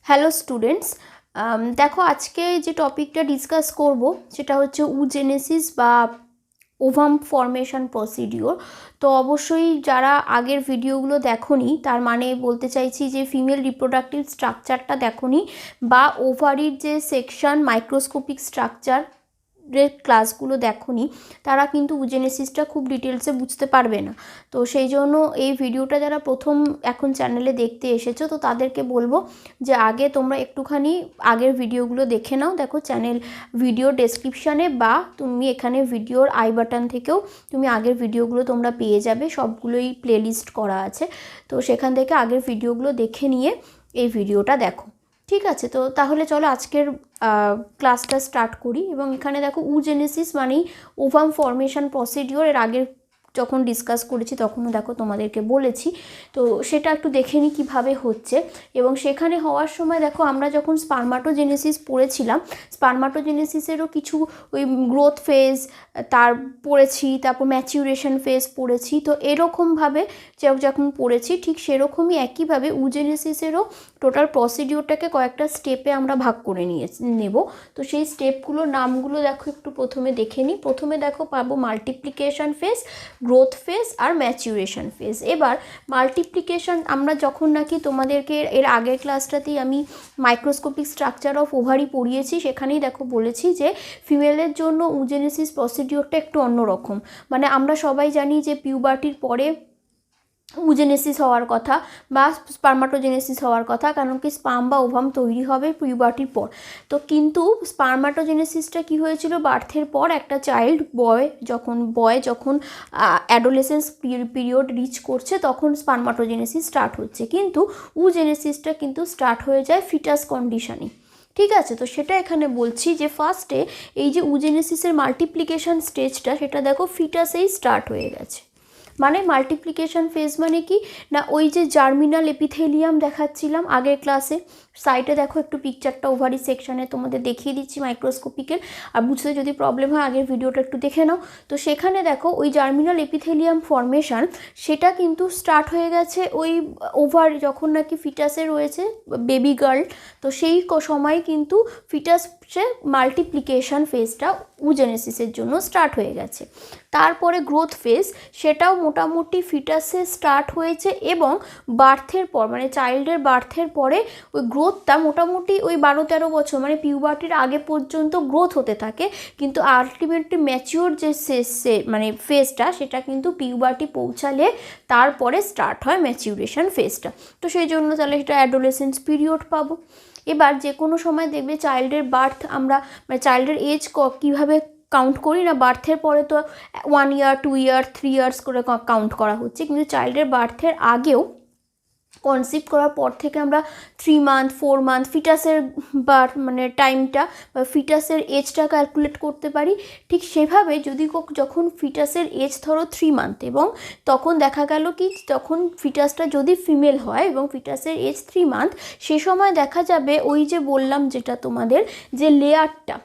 Hello students, দেখো আজকে যে টপিকটা ডিসকাস করব সেটা হচ্ছে উজেনেসিস বা ওভাম ফর্মেশন প্রসিডিওর। তো অবশ্যই যারা আগের ভিডিওগুলো দেখোনি তার মানে বলতে চাইছি যে ফিমেল রিপ্রোডাক্টিভ স্ট্রাকচারটা দেখোনি বা ওভারির যে সেকশন মাইক্রোস্কোপিক স্ট্রাকচার ক্লাসগুলো দেখোনি তারা কিন্তু উজেনেসিসটা খুব ডিটেলসে বুঝতে পারবে না। তো সেই জন্য এই ভিডিওটা যারা প্রথম এখন চ্যানেলে দেখতে এসেছো তো তাদেরকে বলবো যে আগে তোমরা একটুখানি আগের ভিডিওগুলো দেখে নাও। দেখো চ্যানেল ভিডিও ডেসক্রিপশানে বা তুমি এখানে ভিডিওর আই বাটন থেকেও তুমি আগের ভিডিওগুলো তোমরা পেয়ে যাবে, সবগুলোই প্লেলিস্ট করা আছে। তো সেখান থেকে আগের ভিডিওগুলো দেখে নিয়ে এই ভিডিওটা দেখো, ঠিক আছে? তো তাহলে চলো আজকের ক্লাসটা স্টার্ট করি। এবং এখানে দেখো উজেনেসিস মানেই ওভাম ফর্মেশন প্রসিডিওর, এর আগের যখন ডিসকাস করেছি তখনও দেখো তোমাদেরকে বলেছি। তো সেটা একটু দেখে নিই কীভাবে হচ্ছে। এবং সেখানে হওয়ার সময় দেখো আমরা যখন স্পার্মাটোজেনেসিস পড়েছিলাম, স্পার্মাটোজেনেসিসেরও কিছু ওই গ্রোথ ফেজ তার পড়েছি, তারপর ম্যাচিউরেশন ফেজ পড়েছি। তো এরকমভাবে যখন পড়েছি ঠিক সেরকমই একইভাবে উজেনেসিসেরও টোটাল প্রসিডিওরটাকে কয়েকটা স্টেপে আমরা ভাগ করে নেব। তো সেই স্টেপগুলোর নামগুলো দেখো একটু প্রথমে দেখে নিই। প্রথমে দেখো পাবো মাল্টিপ্লিকেশন ফেজ, গ্রোথ ফেজ আর ম্যাচিউরেশন ফেজ। এবার মাল্টিপ্লিকেশন আমরা যখন নাকি তোমাদেরকে এর আগের ক্লাসটাতেই আমি মাইক্রোস্কোপিক স্ট্রাকচার অফ ওভারি পড়িয়েছি, সেখানেই দেখো বলেছি যে ফিমেলের জন্য উজেনেসিস প্রসিডিওরটা একটু অন্যরকম। মানে আমরা সবাই জানি যে পিউবার্টির পরে উজেনেসিস হওয়ার কথা বা স্পার্মাটোজেনেসিস হওয়ার কথা, কারণ কি স্পার্ম বা ওভাম তৈরি হবে পিউবার্টির পর। তো কিন্তু স্পার্মাটোজেনেসিসটা কি হয়েছিল বার্থের পর, একটা চাইল্ড বয় যখন অ্যাডোলেসেন্স পিরিয়ড রিচ করছে তখন স্পার্মাটোজেনেসিস স্টার্ট হচ্ছে। কিন্তু উজেনেসিসটা কিন্তু স্টার্ট হয়ে যায় ফিটাস কন্ডিশনে, ঠিক আছে? তো সেটা এখানে বলছি যে ফার্স্টে এই যে উজেনেসিসের মাল্টিপ্লিকেশন স্টেজটা সেটা দেখো ফিটাসেই স্টার্ট হয়ে গেছে। মানে মাল্টিপ্লিকেশন ফেজ মানে কি না, ওই যে জার্মিনাল এপিথেলিয়াম দেখাচ্ছিলাম আগের ক্লাসে, সাইটে দেখো একটু পিকচারটা ওভারি সেকশানে তোমাদের দেখিয়ে দিচ্ছি মাইক্রোস্কোপিকের, আর বুঝতে যদি প্রবলেম হয় আগের ভিডিওটা একটু দেখে নাও। তো সেখানে দেখো ওই জার্মিনাল এপিথেলিয়াম ফর্মেশন সেটা কিন্তু স্টার্ট হয়ে গেছে ওই ওভার যখন নাকি ফিটাসে রয়েছে বেবি গার্ল। তো সেই সময় কিন্তু ফিটাসে মাল্টিপ্লিকেশন ফেজটা উজেনেসিসের জন্য স্টার্ট হয়ে গেছে। তারপরে গ্রোথ ফেজ, সেটাও মোটামুটি ফিটাসে স্টার্ট হয়েছে এবং বার্থের পর মানে চাইল্ডের বার্থের পরে ওই গ্রোথটা মোটামুটি ওই 12-13 বছর মানে পিউবার্টির আগে পর্যন্ত গ্রোথ হতে থাকে। কিন্তু আলটিমেটলি ম্যাচিওর যে মানে ফেজটা সেটা কিন্তু পিউবার্টি পৌঁছালে তারপরে স্টার্ট হয় ম্যাচিউরেশন ফেজটা। তো সেই জন্য তাহলে সেটা অ্যাডোলেসেন্স পিরিয়ড পাবো। এবার যে কোনো সময় দেখবে চাইল্ডের বার্থ আমরা মানে চাইল্ডের এজ কীভাবে কাউন্ট করি না, বার্থের পরে তো 1 ইয়ার 2 ইয়ার 3 ইয়ার্স করে কাউন্ট করা হচ্ছে, কিন্তু চাইল্ডের বার্থের আগেও কনসিভ করার পর থেকে আমরা 3 মান্থ 4 মান্থ ফিটাসের বার্থ মানে টাইমটা বা ফিটাসের এজটা ক্যালকুলেট করতে পারি। ঠিক সেভাবে যদি যখন ফিটাসের এজ ধরো 3 মান্থ এবং তখন দেখা গেল কি তখন ফিটাসটা যদি ফিমেল হয় এবং ফিটাসের এজ 3 মান্থ, সে সময় দেখা যাবে ওই যে বললাম যেটা তোমাদের যে লেয়ারটা,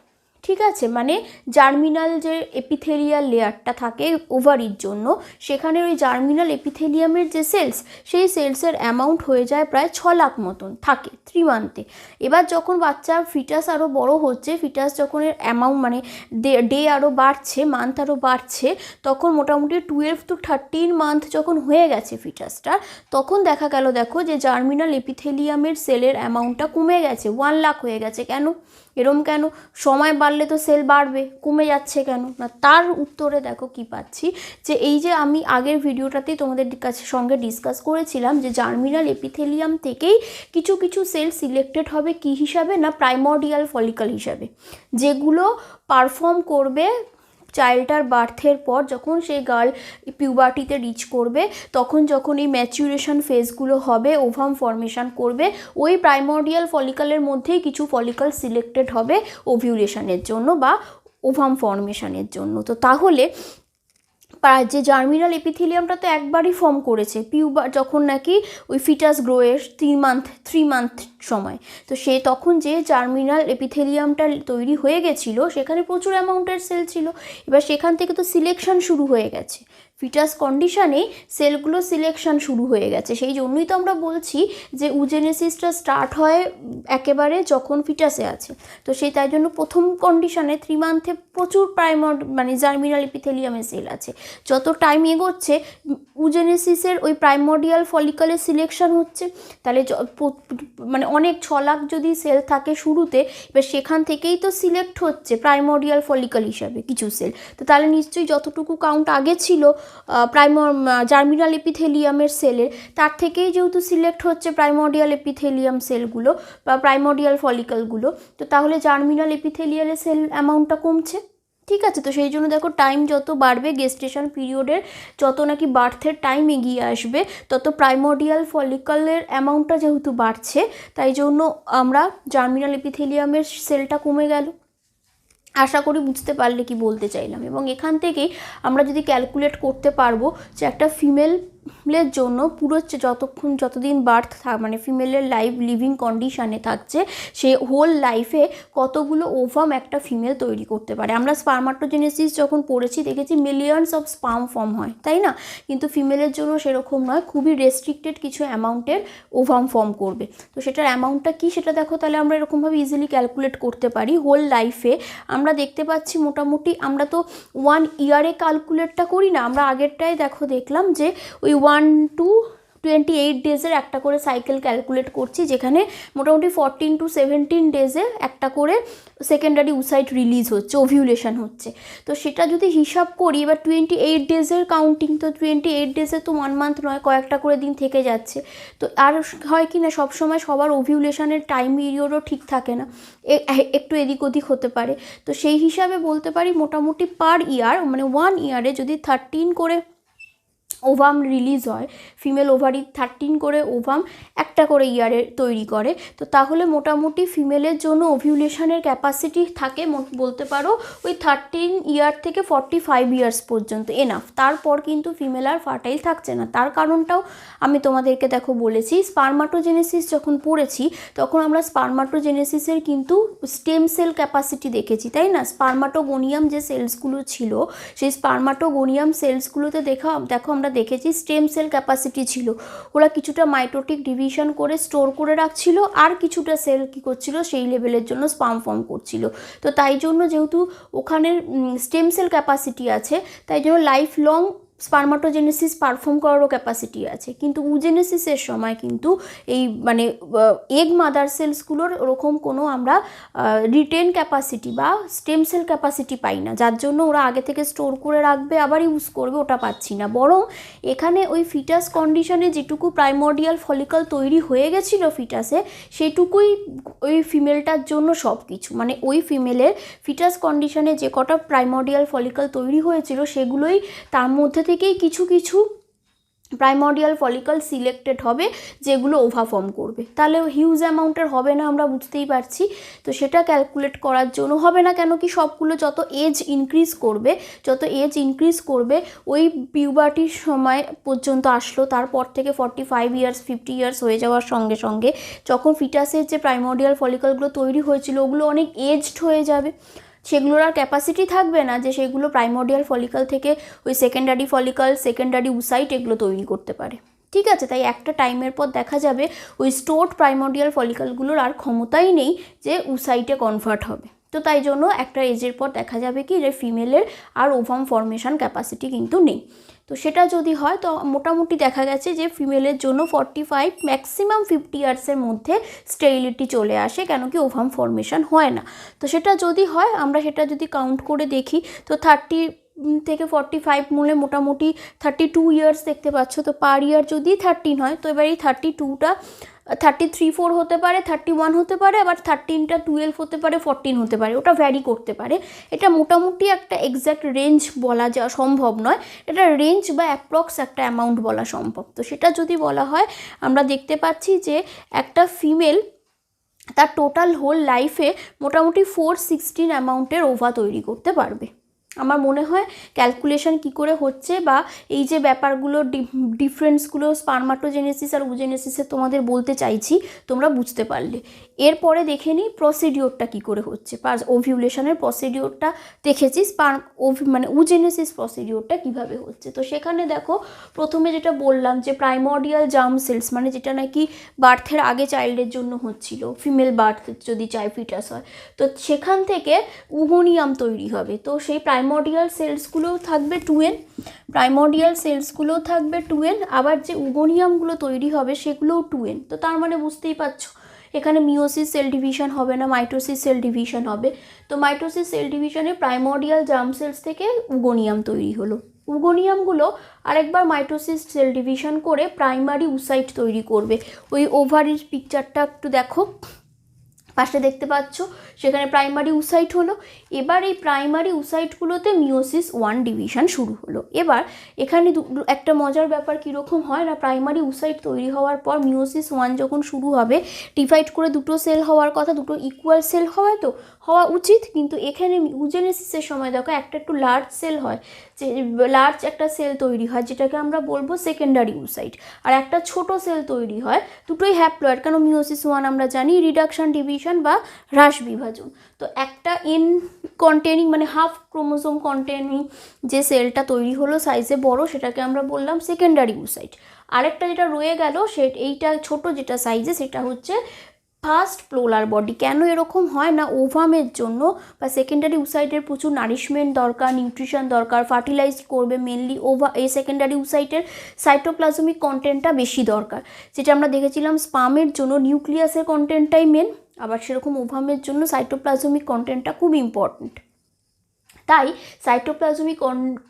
ঠিক আছে, মানে জার্মিনাল যে এপিথেলিয়াল লেয়ারটা থাকে ওভারির জন্য, সেখানে ওই জার্মিনাল এপিথেলিয়ামের যে সেলস সেই সেলসের অ্যামাউন্ট হয়ে যায় প্রায় 6 লাখ মতন থাকে 3 মান্থে। এবার যখন বাচ্চা ফিটাস আরও বড় হচ্ছে, ফিটাস যখন এর অ্যামাউন্ট মানে ডে আরও বাড়ছে, মান্থ আরও বাড়ছে, তখন মোটামুটি 12 to 13 মান্থ যখন হয়ে গেছে ফিটাসটার, তখন দেখা গেল দেখো যে জার্মিনাল এপিথেলিয়ামের সেলের অ্যামাউন্টটা কমে গেছে, 1 লাখ হয়ে গেছে। কেন এরম কেন? সময় বাড়লে তো সেল বাড়বে, কমে যাচ্ছে কেন না? তার উত্তরে দেখো কি পাচ্ছি যে এই যে আমি আগের ভিডিওটাতেই তোমাদের কাছে সঙ্গে ডিসকাস করেছিলাম যে জার্মিনাল এপিথেলিয়াম থেকেই কিছু কিছু সেল সিলেক্টেড হবে কি হিসাবে না, প্রাইমর্ডিয়াল ফলিকল হিসাবে, যেগুলো পারফর্ম করবে চাইল্ডটার বার্থের পর যখন সেই গার্ল পিউবার্টিতে রিচ করবে, তখন যখন এই ম্যাচুরেশন ফেজগুলো হবে, ওভাম ফর্মেশন করবে, ওই প্রাইমর্ডিয়াল ফলিকলের মধ্যেই কিছু ফলিকল সিলেক্টেড হবে ওভিউলেশনের জন্য বা ওভাম ফর্মেশনের জন্য। তো তাহলে যে জার্মিনাল এপিথেলিয়ামটা তো একবারই ফর্ম করেছে যখন নাকি ওই ফিটাস গ্রোয়ের 3 মান্থ সময়, তো সে তখন যে জার্মিনাল এপিথেলিয়ামটা তৈরি হয়ে গেছিলো সেখানে প্রচুর অ্যামাউন্টের সেল ছিল। এবার সেখান থেকে তো সিলেকশন শুরু হয়ে গেছে, ফিটাস কন্ডিশনে সেলগুলো সিলেকশন শুরু হয়ে গেছে। সেই জন্যই তো আমরা বলছি যে উজেনেসিসটা স্টার্ট হয় একেবারে যখন ফিটাসে আছে। তো তাই জন্য প্রথম কন্ডিশনে 3 মান্থে প্রচুর মানে জার্মিনাল এপিথেলিয়ামের সেল আছে। যত টাইম এগোচ্ছে উজেনেসিসের ওই প্রাইমোডিয়াল ফলিকলের সিলেকশন হচ্ছে। তাহলে মানে অনেক 6 লাখ যদি সেল থাকে শুরুতে, এবার সেখান থেকেই তো সিলেক্ট হচ্ছে প্রাইমোডিয়াল ফলিকল হিসাবে কিছু সেল। তো তাহলে নিশ্চয়ই যতটুকু কাউন্ট আগে ছিল জার্মিনাল এপিথেলিয়ামের সেলের, তার থেকেই যেহেতু সিলেক্ট হচ্ছে প্রাইমোডিয়াল এপিথেলিয়াম সেলগুলো বা প্রাইমোডিয়াল ফলিকলগুলো, তো তাহলে জার্মিনাল এপিথেলিয়ালের সেল অ্যামাউন্টটা কমছে। ঠিক আছে, তো সেই জন্য দেখো টাইম যত বাড়বে, গেস্টেশন পিরিয়ডের যত নাকি বার্থের টাইম এগিয়ে আসবে, তত প্রাইমোডিয়াল ফলিকলের অ্যামাউন্টটা যেহেতু বাড়ছে, তাই জন্য আমরা জার্মিনাল এপিথেলিয়ামের সেলটা কমে গেল। আশা করি বুঝতে পারলে কি বলতে চাইলাম। এবং এখান থেকেই আমরা যদি ক্যালকুলেট করতে পারবো যে একটা ফিমেলের জন্য পুরো যতদিন বার্থ মানে ফিমেলের লিভিং কন্ডিশানে থাকছে, সে হোল লাইফে কতগুলো ওভাম একটা ফিমেল তৈরি করতে পারে। আমরা স্পার্মাটোজেনেসিস যখন পড়েছি দেখেছি মিলিয়নস অফ স্পার্ম ফর্ম হয়, তাই না? কিন্তু ফিমেলের জন্য সেরকম নয়, খুবই রেস্ট্রিক্টেড কিছু অ্যামাউন্টের ওভাম ফর্ম করবে। তো সেটার অ্যামাউন্টটা কী সেটা দেখো, তাহলে আমরা এরকমভাবে ইজিলি ক্যালকুলেট করতে পারি। হোল লাইফে আমরা দেখতে পাচ্ছি মোটামুটি, আমরা তো 1 ইয়ারে ক্যালকুলেটটা করি না, আমরা আগেরটাই দেখলাম যে ওই 1 to 28 ডেজের একটা করে সাইকেল ক্যালকুলেট করছি, যেখানে মোটামুটি 14 to 17 ডেজে একটা করে সেকেন্ডারি উসাইট রিলিজ হচ্ছে, ওভিউলেশন হচ্ছে। তো সেটা যদি হিসাব করি, এবার 28 ডেজের কাউন্টিং, তো 28 ডেজে তো 1 মান্থ নয়, কয়েকটা করে দিন থেকে যাচ্ছে। তো আর হয় কি না, সবসময় সবার ওভিউলেশনের টাইম পিরিয়ডও ঠিক থাকে না, একটু এদিক ওদিক হতে পারে। তো সেই হিসাবে বলতে পারি মোটামুটি পার ইয়ার, মানে 1 ইয়ারে যদি 13 করে ওভাম রিলিজ হয়, ফিমেল ওভারি 13 করে ওভাম একটা করে ইয়ারে তৈরি করে, তো তাহলে মোটামুটি ফিমেলের জন্য ওভিউলেশনের ক্যাপাসিটি থাকে বলতে পারো ওই 13 ইয়ার থেকে 45 ইয়ার্স পর্যন্ত এনাফ। তারপর কিন্তু ফিমেল আর ফার্টাইল থাকছে না। তার কারণটাও আমি তোমাদেরকে বলেছি, স্পার্মাটোজেনেসিস যখন পড়েছি তখন আমরা স্পার্মাটোজেনেসিসের কিন্তু স্টেম সেল ক্যাপাসিটি দেখেছি, তাই না? স্পার্মাটোগোনিয়াম যে সেলসগুলো ছিল, সেই স্পার্মাটোগোনিয়াম সেলসগুলোতে দেখো আমরা দেখেছি স্টেম সেল ক্যাপাসিটি ছিল। ওরা কিছুটা মাইটোটিক ডিভিশন করে স্টোর করে রাখছিল, আর কিছুটা সেল কী করছিল, সেই লেভেলের জন্য স্পার্ম ফর্ম করছিল। তো তাই জন্য যেহেতু ওখানে স্টেম সেল ক্যাপাসিটি আছে, তাই জন্য লাইফ লং স্পার্মাটোজেনেসিস পারফর্ম করারও ক্যাপাসিটি আছে। কিন্তু উজেনেসিসের সময় কিন্তু এই মানে এগ মাদার সেলসগুলোর ওরকম কোনো আমরা রিটেন ক্যাপাসিটি বা স্টেম সেল ক্যাপাসিটি পাই না, যার জন্য ওরা আগে থেকে স্টোর করে রাখবে আবার ইউজ করবে, ওটা পাচ্ছি না। বরং এখানে ওই ফিটাস কন্ডিশনে যেটুকু প্রাইমোডিয়াল ফলিকল তৈরি হয়ে গেছিলো ফিটাসে, সেইটুকুই ওই ফিমেলটার জন্য সব কিছু। মানে ওই ফিমেলের ফিটাস কন্ডিশনে যে কটা প্রাইমোডিয়াল ফলিকল তৈরি হয়েছিল, সেগুলোই তার মধ্যে থেকেই কিছু কিছু প্রাইমোডিয়াল ফলিকল সিলেক্টেড হবে যেগুলো ওভা ফর্ম করবে। তাহলে হিউজ অ্যামাউন্টের হবে না, আমরা বুঝতেই পারছি। তো সেটা ক্যালকুলেট করার জন্য হবে না, কেন কি সবগুলো যত এজ ইনক্রিজ করবে ওই পিউবার্টির সময় পর্যন্ত আসলো, তারপর থেকে 45 ইয়ার্স 50 ইয়ার্স হয়ে যাওয়ার সঙ্গে সঙ্গে যখন ফিটাসের যে প্রাইমোডিয়াল ফলিকলগুলো তৈরি হয়েছিল ওগুলো অনেক এজড হয়ে যাবে, সেগুলোর আর ক্যাপাসিটি থাকবে না যে সেগুলো প্রাইমোডিয়াল ফলিকল থেকে ওই সেকেন্ডারি ফলিকল, সেকেন্ডারি উসাইট এগুলো তৈরি করতে পারে। ঠিক আছে, তাই একটা টাইমের পর দেখা যাবে ওই স্টোরড প্রাইমোডিয়াল ফলিকলগুলোর আর ক্ষমতাই নেই যে উসাইটে কনভার্ট হবে। তো তাই জন্য একটা এজের পর দেখা যাবে কি যে ফিমেলের আর ওভাম ফর্মেশন ক্যাপাসিটি কিন্তু নেই। তো সেটা যদি হয় তো মোটামুটি দেখা গেছে যে ফিমেলের জন্য 45 ম্যাক্সিমাম 50 ইয়ার্সের মধ্যে স্টেরিলিটি চলে আসে, কেন কি ওভাম ফর্মেশন হয় না। তো সেটা যদি হয়, আমরা সেটা যদি কাউন্ট করে দেখি, তো 30 থেকে 45 মূলে মোটামুটি 32 ইয়ার্স দেখতে পাচ্ছ। তো পার ইয়ার যদি 13 হয়, তো এবার এই 32টা 33-4 হতে পারে, 31 হতে পারে, আবার 13টা 12 হতে পারে, 14 হতে পারে, ওটা ভ্যারি করতে পারে। এটা মোটামুটি একটা এক্স্যাক্ট রেঞ্জ বলা যাওয়া সম্ভব নয়, এটা রেঞ্জ বা অ্যাপ্রক্স একটা অ্যামাউন্ট বলা সম্ভব। তো সেটা যদি বলা হয়, আমরা দেখতে পাচ্ছি যে একটা ফিমেল তার টোটাল হোল লাইফে মোটামুটি 416 অ্যামাউন্টের ওভা তৈরি করতে পারবে। আমার মনে হয় ক্যালকুলেশন কি করে হচ্ছে বা এই যে ব্যাপারগুলো ডিফারেন্সগুলো স্পারমাটোজেনেসিস আর ওজেনেসিসে তোমাদের বলতে চাইছি, তোমরা বুঝতে পারলে। এরপরে দেখে নিই প্রসিডিওরটা কী করে হচ্ছে। ওভিউলেশনের প্রসিডিওরটা দেখেছি, মানে ওজেনেসিস প্রসিডিওরটা কিভাবে হচ্ছে। তো সেখানে দেখো প্রথমে যেটা বললাম যে প্রাইমর্ডিয়াল জার্ম সেলস, মানে যেটা নাকি বার্থের আগে চাইল্ডের জন্য হচ্ছিল, ফিমেল বার্থ যদি ফিটাস হয়, তো সেখান থেকে উগোনিয়াম তৈরি হবে। তো সেই প্রাইমর্ডিয়াল সেলসগুলোও থাকবে 2n, আবার যে উগোনিয়ামগুলো তৈরি হবে সেগুলোও 2n। তো তার মানে বুঝতেই পারছো এখানে মিওসিস সেল ডিভিশন হবে না, মাইটোসিস সেল ডিভিশন হবে। তো মাইটোসিস সেল ডিভিশনে প্রাইমর্ডিয়াল জার্ম সেলস থেকে উগোনিয়াম তৈরি হলো। উগোনিয়ামগুলো আরেকবার মাইটোসিস সেল ডিভিশন করে প্রাইমারি উসাইট তৈরি করবে। ওই ওভারির পিকচারটা একটু দেখো, পাশে দেখতে পাচ্ছ, সেখানে প্রাইমারি উসাইট হলো। এবার এই প্রাইমারি উসাইটগুলোতে মিওসিস 1 ডিভিশন শুরু হলো। এবার এখানে একটা মজার ব্যাপার কীরকম হয় না, প্রাইমারি উসাইট তৈরি হওয়ার পর মিওসিস 1 যখন শুরু হবে, ডিভাইড করে দুটো সেল হওয়ার কথা, দুটো ইকুয়াল সেল হওয়া উচিত, কিন্তু এখানে ওজেনেসিসের সময় দেখো একটা একটু লার্জ সেল হয়, যে লার্জ একটা সেল তৈরি হয় যেটাকে আমরা বলবো সেকেন্ডারি উসাইট, আর একটা ছোট সেল তৈরি হয়, দুটোই হ্যাপ্লয়েড, কারণ মিওসিস 1 আমরা জানি রিডাকশন ডিভিশন বা হ্রাস বিভাজন। তো একটা এন কন্টেনিং মানে হাফ ক্রোমোসোম কন্টেনিং যে সেলটা তৈরি হলো সাইজে বড়, সেটাকে আমরা বললাম সেকেন্ডারি উসাইট। আরেকটা যেটা রয়ে গেল এইটা ছোট যেটা সাইজে, সেটা হচ্ছে ফার্স্ট পোলার বডি। কেন এরকম হয় না, ওভামের জন্য বা সেকেন্ডারি উসাইটের প্রচুর নারিশমেন্ট দরকার, নিউট্রিশন দরকার, ফার্টিলাইজ করবে মেনলি এই সেকেন্ডারি উসাইটের সাইটোপ্লাজমিক কন্টেন্টটা বেশি দরকার, যেটা আমরা দেখেছিলাম স্পামের জন্য নিউক্লিয়াসের কন্টেন্টটাই মেন, আবার সেরকম ওভামের জন্য সাইটোপ্লাজমিক কন্টেন্টটা খুব ইম্পর্ট্যান্ট। তাই সাইটোপ্লাজমিক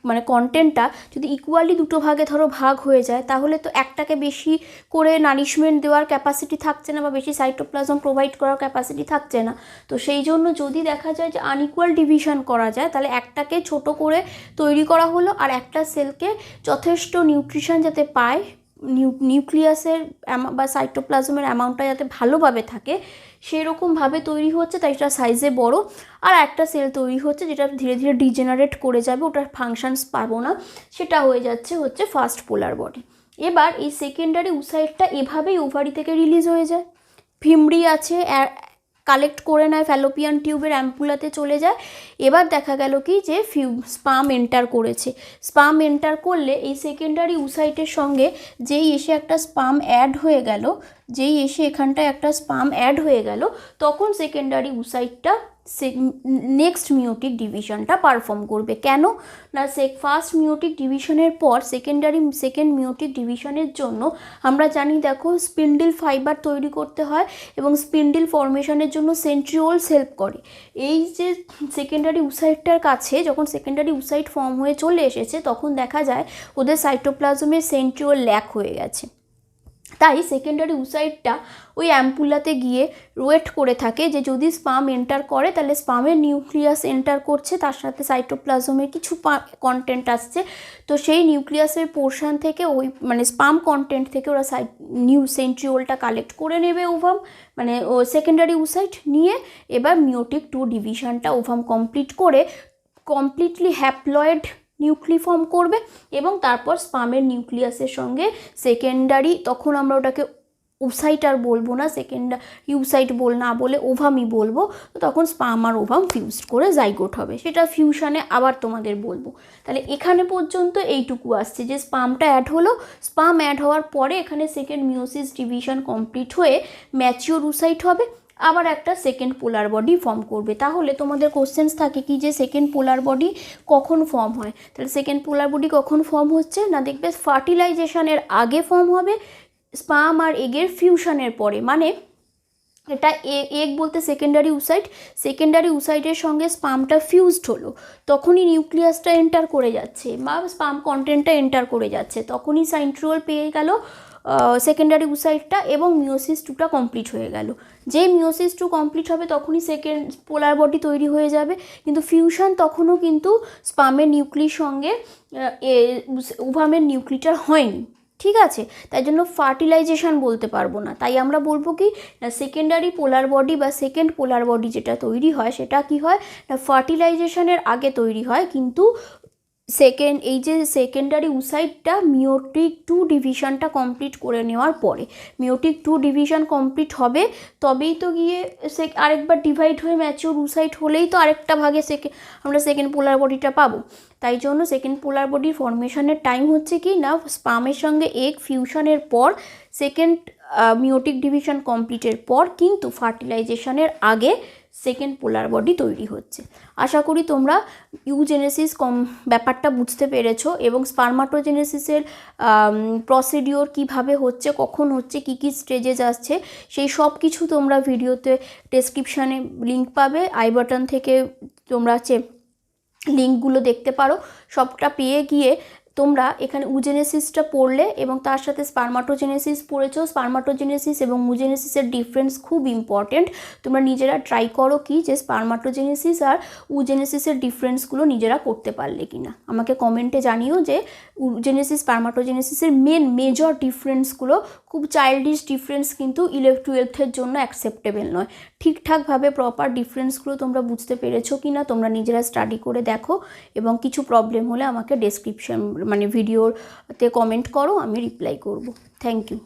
মানে কন্টেন্টটা যদি ইকুয়ালি দুটো ভাগে ভাগ হয়ে যায়, তাহলে তো একটাকে বেশি করে নারিশমেন্ট দেওয়ার ক্যাপাসিটি থাকছে না বা বেশি সাইটোপ্লাজম প্রোভাইড করার ক্যাপাসিটি থাকছে না। তো সেই জন্য যদি দেখা যায় যে আনইকুয়াল ডিভিশন করা যায়, তাহলে একটাকে ছোট করে তৈরি করা হলো, আর একটা সেলকে যথেষ্ট নিউট্রিশন যাতে পায়, নিউক্লিয়াসের বা সাইটোপ্লাজমের অ্যামাউন্টটা যাতে ভালোভাবে থাকে সেরকমভাবে তৈরি হচ্ছে, তাই সেটা সাইজে বড়। আর একটা সেল তৈরি হচ্ছে যেটা ধীরে ধীরে ডিজেনারেট করে যাবে, ওটার ফাংশনস পাবো না, সেটা হচ্ছে ফার্স্ট পোলার বডি। এবার এই সেকেন্ডারি উসাইটটা এভাবেই ওভারি থেকে রিলিজ হয়ে যায়, ফিমরি আছে কালেক্ট করে নেয়, ফ্যালোপিয়ান টিউবের অ্যাম্পুলাতে চলে যায়। এবার দেখা গেল কি যে স্পাম এন্টার করেছে, স্পাম এন্টার করলে এই সেকেন্ডারি উসাইটের সঙ্গে যেই এসে একটা স্পাম অ্যাড হয়ে গেল, তখন সেকেন্ডারি উসাইটটা নেক্সট মিওটিক ডিভিশনটা পারফর্ম করবে। কেন না, ফার্স্ট মিওটিক ডিভিশনের পর সেকেন্ড মিওটিক ডিভিশনের জন্য আমরা জানি দেখো স্পিন্ডল ফাইবার তৈরি করতে হয়, এবং স্পিন্ডল ফর্মেশনের জন্য সেন্ট্রিওলস হেল্প করে। এই যে সেকেন্ডারি উসাইটটার কাছে যখন সেকেন্ডারি উসাইট ফর্ম হয়ে চলে এসেছে, তখন দেখা যায় ওদের সাইটোপ্লাজমের সেন্ট্রিওল ল্যাক হয়ে গেছে। তাই সেকেন্ডারি উসাইটটা ওই অ্যাম্পুলাতে গিয়ে ওয়েট করে থাকে যে যদি স্পাম এন্টার করে তাহলে স্পামের নিউক্লিয়াস এন্টার করছে, তার সাথে সাইটোপ্লাজমের কিছু কন্টেন্ট আসছে, তো সেই নিউক্লিয়াসের পোর্শন থেকে ওই মানে স্পাম কন্টেন্ট থেকে ওরা সেন্ট্রিওলটা কালেক্ট করে নেবে ওভাম, মানে ও সেকেন্ডারি উসাইট নিয়ে এবার মিওটিক 2 ডিভিশনটা ওভাম কমপ্লিট করে কমপ্লিটলি হ্যাপ্লয়েড নিউক্লি ফর্ম করবে, এবং তারপর স্পামের নিউক্লিয়াসের সঙ্গে সেকেন্ডারি, তখন আমরা ওটাকে উসাইট আর বলবো না, ইউসাইট না বলে ওভামই বলবো, তো তখন স্পাম আর ওভাম ফিউজড করে জাইগোট হবে, সেটা ফিউশনে আবার তোমাদের বলবো। তাহলে এখানে পর্যন্ত এইটুকু আসছে যে স্পামটা অ্যাড হলো, স্পাম অ্যাড হওয়ার পরে এখানে সেকেন্ড মিওসিস ডিভিশন কমপ্লিট হয়ে ম্যাচিওর উসাইট হবে, আবার একটা সেকেন্ড পোলার বডি ফর্ম করবে। তাহলে তোমাদের কোশ্চেন্স থাকে কি যে সেকেন্ড পোলার বডি কখন ফর্ম হয়, তাহলে সেকেন্ড পোলার বডি কখন ফর্ম হচ্ছে না, দেখবে ফার্টিলাইজেশনের আগে ফর্ম হবে, স্পাম আর এগের ফিউশনের পরে, মানে এটা এগ বলতে সেকেন্ডারি উসাইটের সঙ্গে স্পামটা ফিউজড হলো, তখনই নিউক্লিয়াসটা এন্টার করে যাচ্ছে বা স্পাম কন্টেন্টটা এন্টার করে যাচ্ছে, তখনই সেন্ট্রিওল পেয়ে গেল সেকেন্ডারি উসাইটটা, এবং মিওসিস 2টা কমপ্লিট হয়ে গেল। যেই মিওসিস 2 কমপ্লিট হবে তখনই সেকেন্ড পোলার বডি তৈরি হয়ে যাবে, কিন্তু ফিউশন তখনও কিন্তু স্পামের নিউক্লির সঙ্গে ওভামের নিউক্লিটার হয়নি। ঠিক আছে, তাই জন্য ফার্টিলাইজেশন বলতে পারবো না। তাই আমরা বলবো কি না সেকেন্ডারি পোলার বডি বা সেকেন্ড পোলার বডি যেটা তৈরি হয় সেটা কি হয় না ফার্টিলাইজেশনের আগে তৈরি হয়, কিন্তু এই যে সেকেন্ডারি উসাইটটা মিওটিক 2 ডিভিশনটা কমপ্লিট করে নেওয়ার পরে, মিওটিক 2 ডিভিশন কমপ্লিট হবে তবেই তো গিয়ে আরেকবার ডিভাইড হয়ে ম্যাচিওর উসাইট হলেই তো আরেকটা ভাগে আমরা সেকেন্ড পোলার বডিটা পাবো। তাই জন্য সেকেন্ড পোলার বডির ফর্মেশনের টাইম হচ্ছে কি না স্পামের সঙ্গে এগ ফিউশনের পর, সেকেন্ড মিওটিক ডিভিশন কমপ্লিটের পর, কিন্তু ফার্টিলাইজেশনের আগে সেকেন্ড পোলার বডি তৈরি হচ্ছে। আশা করি তোমরা ইউজেনেসিস ব্যাপারটা বুঝতে পেরেছো এবং স্পার্মাটোজেনেসিসের প্রসিডিওর কিভাবে হচ্ছে, কখন হচ্ছে, কি কি স্টেজেস আসছে, সেই সব কিছু তোমরা ভিডিওতে ডেসক্রিপশানে লিঙ্ক পাবে, আই বাটন থেকে তোমরা লিঙ্কগুলো দেখতে পারো। সবটা পেয়ে গিয়ে তোমরা এখানে উজেনেসিসটা পড়লে এবং তার সাথে স্পার্মাটোজেনেসিস পড়েছো। স্পার্মাটোজেনেসিস এবং উজেনেসিসের ডিফারেন্স খুব ইম্পর্টেন্ট। তোমরা নিজেরা ট্রাই করো কি যে স্পার্মাটোজেনেসিস আর উজেনেসিসের ডিফারেন্সগুলো নিজেরা করতে পারলে কি না, আমাকে কমেন্টে জানিও যে উজেনেসিস স্পার্মাটোজেনেসিসের মেজর ডিফারেন্সগুলো খুব চাইল্ডিশ ডিফারেন্স, কিন্তু 11-12 জন্য অ্যাকসেপ্টেবল নয়। ঠিকঠাকভাবে প্রপার ডিফারেন্সগুলো তোমরা বুঝতে পেরেছো কি না তোমরা নিজেরা স্টাডি করে দেখো, এবং কিছু প্রবলেম হলে আমাকে ডেসক্রিপশন ভিডিওতে কমেন্ট করো, আমি রিপ্লাই করব। Thank you.